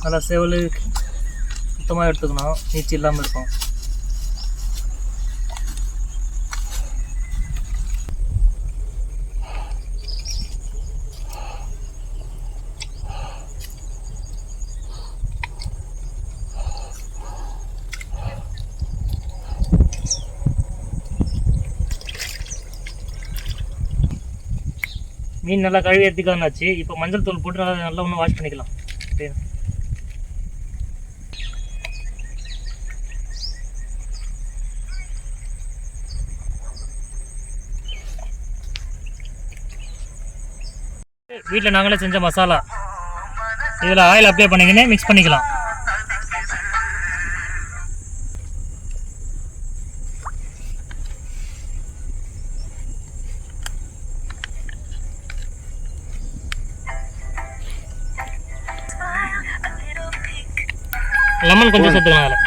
நல்லா சேவல் சுத்தமாக எடுத்துக்கணும், நீச்சி இல்லாமல் இருக்கும். மீன் நல்லா கழுவி எடுத்துக்காச்சு. இப்போ மஞ்சள் தூள் போட்டு நல்லா ஒன்று வாஷ் பண்ணிக்கலாம். வீட்டில் நாங்களே செஞ்ச மசாலா இதில் ஆயில் அப்ளை பண்ணிக்கினே மிக்ஸ் பண்ணிக்கலாம். லெமன் கொஞ்சம் சேர்த்துக்கலாம் அதில்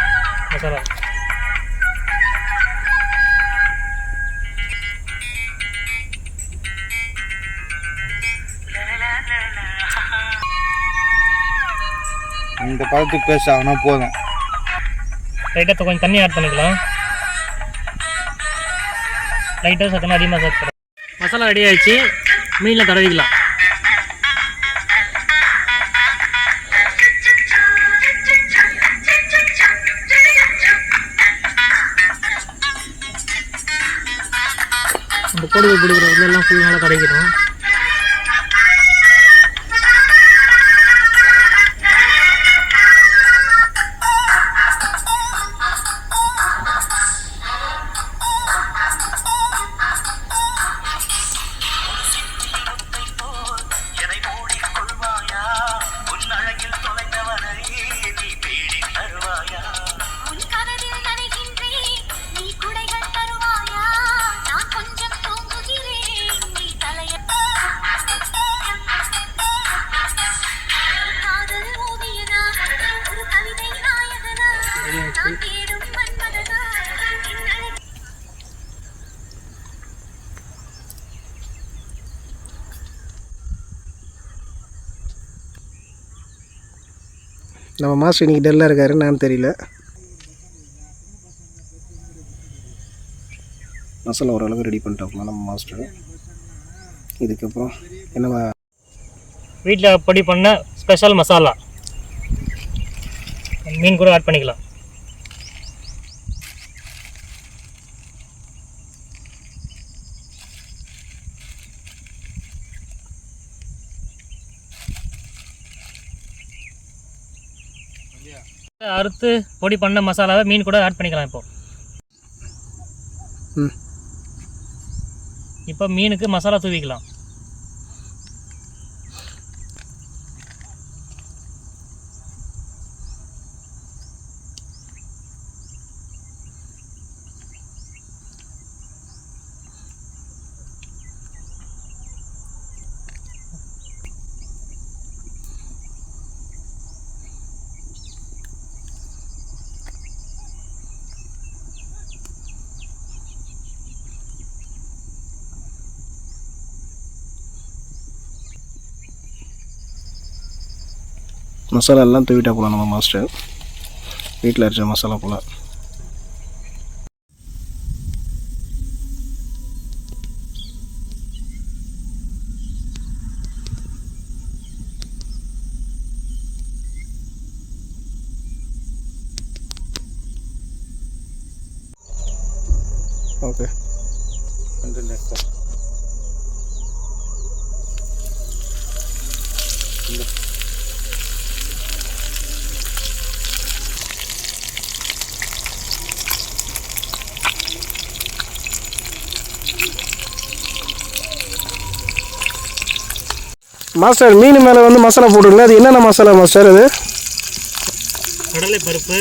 மசாலா. இந்த பழத்துக்கு பேஸ்ட் ஆகுனா போதும். லைட்டாக கொஞ்சம் தண்ணி ஆட் பண்ணிக்கலாம். லைட்டாக சத்தமாக அதிகமாக சேர்த்துக்கலாம். மசாலா ரெடி ஆகிடுச்சு. மீனில் தடவிக்கலாம். இந்த கொடுவை பிடிக்கிற இதெல்லாம் ஃபுல் நல்லா கிடைக்கணும். நம்ம மாஸ்டர் இன்றைக்கி டல்லாக இருக்காரு, என்னன்னு தெரியல. மசாலா ஓரளவுக்கு ரெடி பண்ணிட்டோம்னா நம்ம மாஸ்டர். இதுக்கப்புறம் என்ன வீட்டில் பொடி பண்ண ஸ்பெஷல் மசாலா மீன் கூட ஆட் பண்ணிக்கலாம். அறுத்து பொடி பண்ண மசாலாவை மீன் கூட ஆட் பண்ணிக்கலாம். இப்போ மீனுக்கு மசாலா தூவிக்கலாம். மசாலா எல்லாம் தூவிட்டா போகலாம் நம்ம மாஸ்டர். வீட்டில் அரைச்ச மசாலா போல். ஓகே மாஸ்டர், மீன் மேலே வந்து மசாலா போட்டுருங்க. அது என்னென்ன மசாலா மாஸ்டர்? அது கடலை பருப்பு,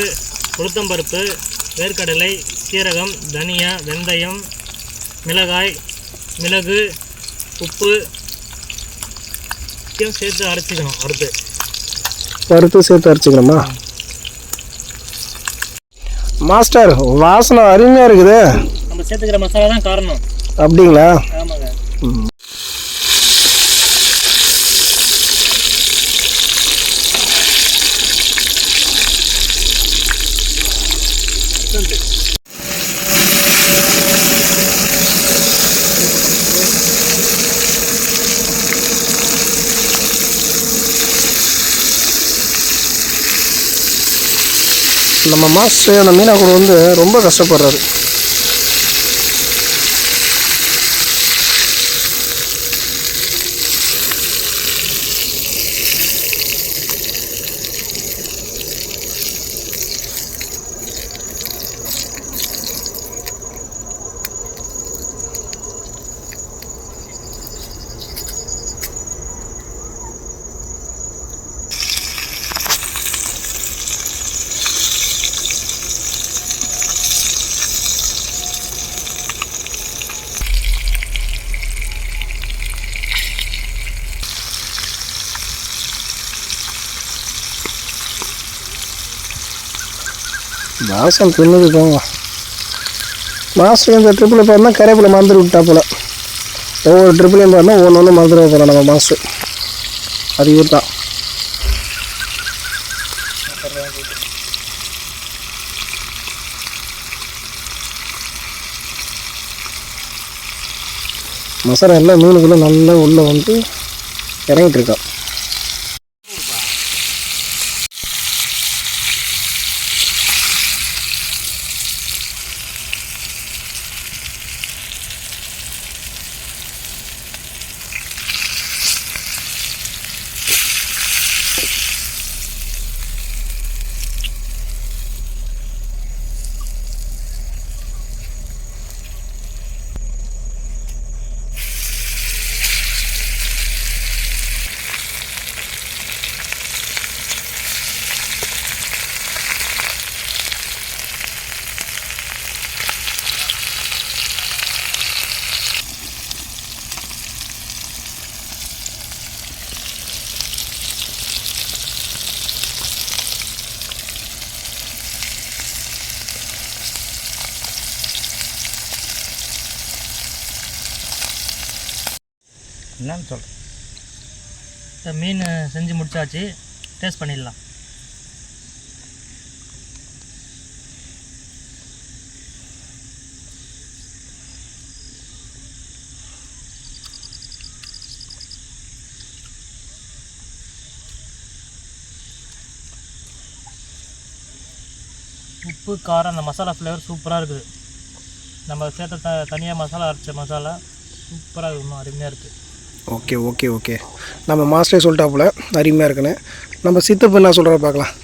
உளுத்தம் பருப்பு, வேர்க்கடலை, சீரகம், தனியா, வெந்தயம், மிளகாய், மிளகு, உப்பு சேர்த்து அரைச்சிக்கணும். வறுத்து சேர்த்து அரைச்சிக்கணுமா மாஸ்டர்? வாசனை அருமையாக இருக்குது. நம்ம சேர்த்துக்கிற மசாலா தான் காரணம். அப்படிங்களா? ஆமாங்க. நம்ம மாஸ்டர் அந்த மீனா கூட வந்து ரொம்ப கஷ்டப்படுறாரு. வாசம் பின்னுது போங்க. மாஸ்டர் இந்த ட்ரிப்பில் பார்த்தா கரைப்பில் மறந்துட்டு விட்டா போல். ஒவ்வொரு ட்ரிப்லையும் பார்த்தா ஒன்று மறந்துட போகிறோம் நம்ம மாஸ்டர். அது இவர் தான். மசாலா எல்லாம் மீனுக்குள்ளே நல்லா உள்ளே வந்து இறங்கிட்டு இருக்கா. என்னன்னு சொல்கிறேன். இந்த மீன் செஞ்சு முடிச்சாச்சு. டேஸ்ட் பண்ணிடலாம். உப்பு காரம் அந்த மசாலா ஃப்ளேவர் சூப்பராக இருக்குது. நம்ம சேர்த்த தனியாக மசாலா அரைச்ச மசாலா சூப்பராக இருக்குது. இன்னும் அருமையாக இருக்குது. Okay okay okay. நம்ம மாஸ்டரே சொல்லிட்டாப்புல அருமையாக இருக்குன்னு. நம்ம சித்தப்பு என்ன சொல்கிற பார்க்கலாம்.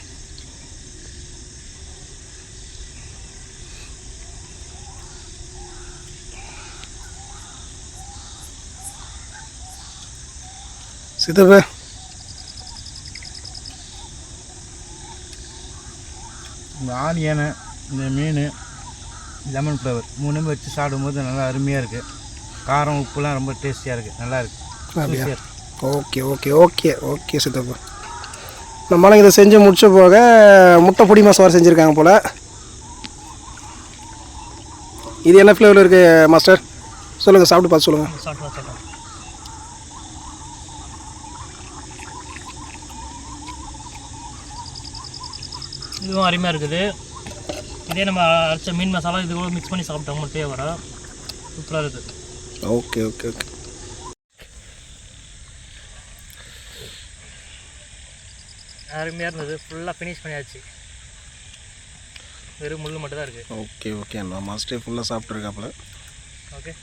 சித்தப்பு இந்த ஆனியனு, இந்த மீன், லெமன் ஃப்ளவர் மூணுமே வச்சு சாப்பிடும்போது நல்லா அருமையாக இருக்குது. காரம் உப்புலாம் ரொம்ப டேஸ்டியாக இருக்குது. நல்லா இருக்குது. அப்படியா? ஓகே ஓகே ஓகே ஓகே சித்தப்பா. நம்மளாம் இதை செஞ்சு முடிச்ச போக முட்டை பொடி மசாலா செஞ்சுருக்காங்க போல். இது என்ன ஃப்ளேவரில் இருக்குது மாஸ்டர்? சொல்லுங்கள், சாப்பிட்டு பார்த்து சொல்லுங்கள். சாப்பிட்டு இதுவும் அருமையாக இருக்குது. இதே நம்ம அரைச்ச மீன் மசாலா இது கூட மிக்ஸ் பண்ணி சாப்பிட்டோம் முட்டையே வர சூப்பராக இருக்குது. Okay okay okay. அருமையாக இருந்தது. ஃபுல்லாக ஃபினிஷ் பண்ணியாச்சு. வெறும் முள் மட்டும் தான் இருக்குது. Okay okay. நான் மாஸ்டர் ஃபுல்லாக சாப்பிட்ருக்காப்புல. ஓகே.